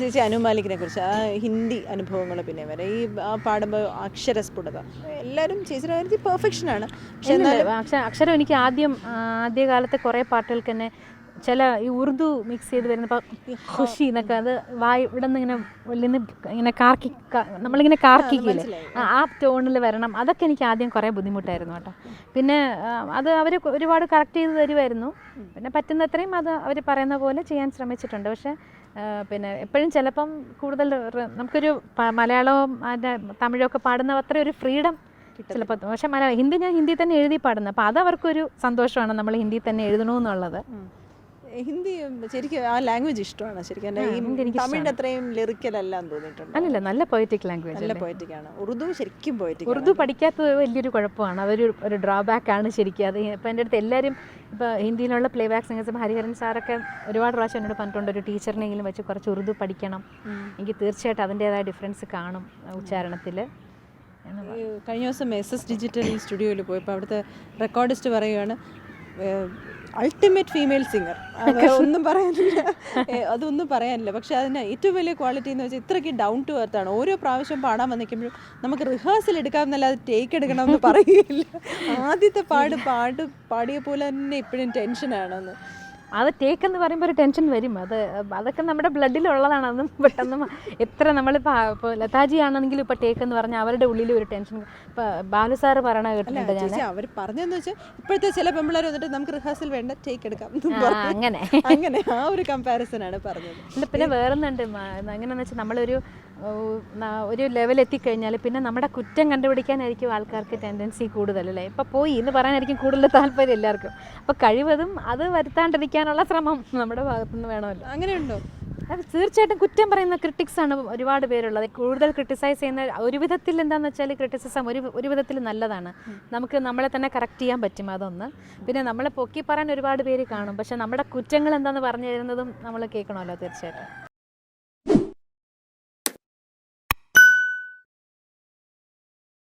ചേച്ചി അനു മാലിക്കിനെ കുറിച്ച് ആ ഹിന്ദി അനുഭവങ്ങൾ പിന്നെ വരെ ഈ പാടുമ്പോൾ അക്ഷരസ്ഫുടത എല്ലാവരും ചേച്ചിയുടെ കാര്യത്തിൽ പെർഫെക്ഷനാണ്. പക്ഷെ എന്നാലും അക്ഷരം എനിക്ക് ആദ്യകാലത്തെ കുറേ പാട്ടുകൾക്ക് തന്നെ ചില ഈ ഉറുദു മിക്സ് ചെയ്ത് വരുന്നപ്പോൾ ഖുഷി എന്നൊക്കെ അത് ഇവിടെ നിന്ന് ഇങ്ങനെ നമ്മളിങ്ങനെ കാർക്കിക്കില്ലേ ആ ടോണിൽ വരണം. അതൊക്കെ എനിക്ക് ആദ്യം കുറേ ബുദ്ധിമുട്ടായിരുന്നു കേട്ടോ. പിന്നെ അത് അവർ ഒരുപാട് കറക്റ്റ് ചെയ്ത് തരുമായിരുന്നു. പിന്നെ പറ്റുന്നത്രയും അത് അവർ പറയുന്ന പോലെ ചെയ്യാൻ ശ്രമിച്ചിട്ടുണ്ട്. പക്ഷേ പിന്നെ എപ്പോഴും ചിലപ്പം കൂടുതൽ നമുക്കൊരു മലയാളവും തമിഴൊക്കെ പാടുന്ന അത്ര ഒരു ഫ്രീഡം ചിലപ്പോൾ. പക്ഷേ ഹിന്ദി ഞാൻ ഹിന്ദി തന്നെ എഴുതി പാടുന്നത്. അപ്പോൾ അത് അവർക്കൊരു സന്തോഷമാണ് നമ്മൾ ഹിന്ദി തന്നെ എഴുതണമെന്നുള്ളത്. ഹിന്ദി ശരിക്കും ആ ലാംഗ്വേജ് ഇഷ്ടമാണ്. ശരിക്കും തമിഴിൻ്റെ അത്രയും ലിറിക്കലെല്ലാം തോന്നിയിട്ടുണ്ട്. അല്ലല്ല, നല്ല പൊയറ്റിക് ലാംഗ്വേജ്, നല്ല പൊയറ്റിക്കാണ്. ഉറുദു ശരിക്കും പൊയറ്റിക്. ഉറുദു പഠിക്കാത്തത് വലിയൊരു കുഴപ്പമാണ്, അതൊരു ഡ്രോബാക്കാണ് ശരിക്കും. അത് ഇപ്പം എൻ്റെ അടുത്ത് എല്ലാവരും ഇപ്പോൾ ഹിന്ദിയിലുള്ള പ്ലേ ബാക്ക് സിംഗേഴ്സ്, ഇപ്പോൾ ഹരിഹരൻ സാറൊക്കെ ഒരുപാട് പ്രാവശ്യം എന്നോട് പറഞ്ഞിട്ടുണ്ട് ഒരു ടീച്ചറിനെങ്കിലും വെച്ച് കുറച്ച് ഉറുദു പഠിക്കണം. എനിക്ക് തീർച്ചയായിട്ടും അതിൻ്റേതായ ഡിഫറൻസ് കാണും ഉച്ചാരണത്തിൽ. കഴിഞ്ഞ ദിവസം SS ഡിജിറ്റൽ സ്റ്റുഡിയോയിൽ പോയപ്പോൾ അവിടുത്തെ റെക്കോർഡിസ്റ്റ് പറയുകയാണ് അൾട്ടിമേറ്റ് ഫീമെയിൽ സിംഗർ. ഒന്നും പറയാനില്ല, അതൊന്നും പറയാനില്ല. പക്ഷെ അതിന് ഏറ്റവും വലിയ ക്വാളിറ്റി എന്ന് വെച്ചാൽ ഇത്രയ്ക്ക് ഡൗൺ ടു എർത്ത് ആണ്. ഓരോ പ്രാവശ്യം പാടാൻ വന്നിരിക്കുമ്പോഴും നമുക്ക് റിഹേഴ്സൽ എടുക്കാമെന്നല്ലാതെ ടേക്ക് എടുക്കണമെന്ന് പറയുകയില്ല. ആദ്യത്തെ പാടിയ പോലെ തന്നെ ഇപ്പോഴും ടെൻഷനാണെന്ന്. അത് ടേക്ക് എന്ന് പറയുമ്പോൾ ഒരു ടെൻഷൻ വരും. അതൊക്കെ നമ്മുടെ ബ്ലഡിലുള്ളതാണ്. അതൊന്നും പെട്ടെന്ന് എത്ര നമ്മളിപ്പോൾ ലതാജി ആണെങ്കിലും ഇപ്പോൾ ടേക്ക് എന്ന് പറഞ്ഞാൽ അവരുടെ ഉള്ളിൽ ഒരു ടെൻഷൻ. ഇപ്പോൾ ബാലു സാറ് പറയണ കേട്ടിട്ടുണ്ട് ഞാൻ. അവർ പറഞ്ഞതെന്ന് വെച്ചാൽ ഇപ്പോഴത്തെ ചില പെമ്പിള്ളേർ വന്നിട്ട് നമുക്ക് റിഹേഴ്സൽ വേണ്ട, ടേക്ക് എടുക്കാം, അങ്ങനെ ആ ഒരു കമ്പാരിസൺ ആണ് പറഞ്ഞത്. അല്ല, പിന്നെ വേറൊന്നുണ്ട്. എങ്ങനെയാണെന്ന് വെച്ചാൽ നമ്മളൊരു ലെവൽ എത്തിക്കഴിഞ്ഞാൽ പിന്നെ നമ്മുടെ കുറ്റം കണ്ടുപിടിക്കാനായിരിക്കും ആൾക്കാർക്ക് ടെൻഡൻസി കൂടുതലല്ലേ. ഇപ്പോൾ പോയി എന്ന് പറയാനായിരിക്കും കൂടുതൽ താല്പര്യം എല്ലാവർക്കും. അപ്പോൾ കഴിവതും അത് വരുത്താണ്ടിരിക്കാനുള്ള ശ്രമം നമ്മുടെ ഭാഗത്തുനിന്ന് വേണമല്ലോ. അങ്ങനെയുണ്ടോ? അത് തീർച്ചയായിട്ടും കുറ്റം പറയുന്ന ക്രിട്ടിക്സാണ് ഒരുപാട് പേരുള്ളത്. കൂടുതൽ ക്രിട്ടിസൈസ് ചെയ്യുന്ന ഒരു വിധത്തിൽ എന്താണെന്ന് വെച്ചാൽ ക്രിറ്റിസിസം ഒരു വിധത്തിൽ നല്ലതാണ്. നമുക്ക് നമ്മളെ തന്നെ കറക്റ്റ് ചെയ്യാൻ പറ്റും, അതൊന്ന്. പിന്നെ നമ്മളെ പൊക്കി പറയാൻ ഒരുപാട് പേര് കാണും. പക്ഷെ നമ്മുടെ കുറ്റങ്ങൾ എന്താണെന്ന് പറഞ്ഞു തരുന്നതും നമ്മൾ കേൾക്കണമല്ലോ തീർച്ചയായിട്ടും.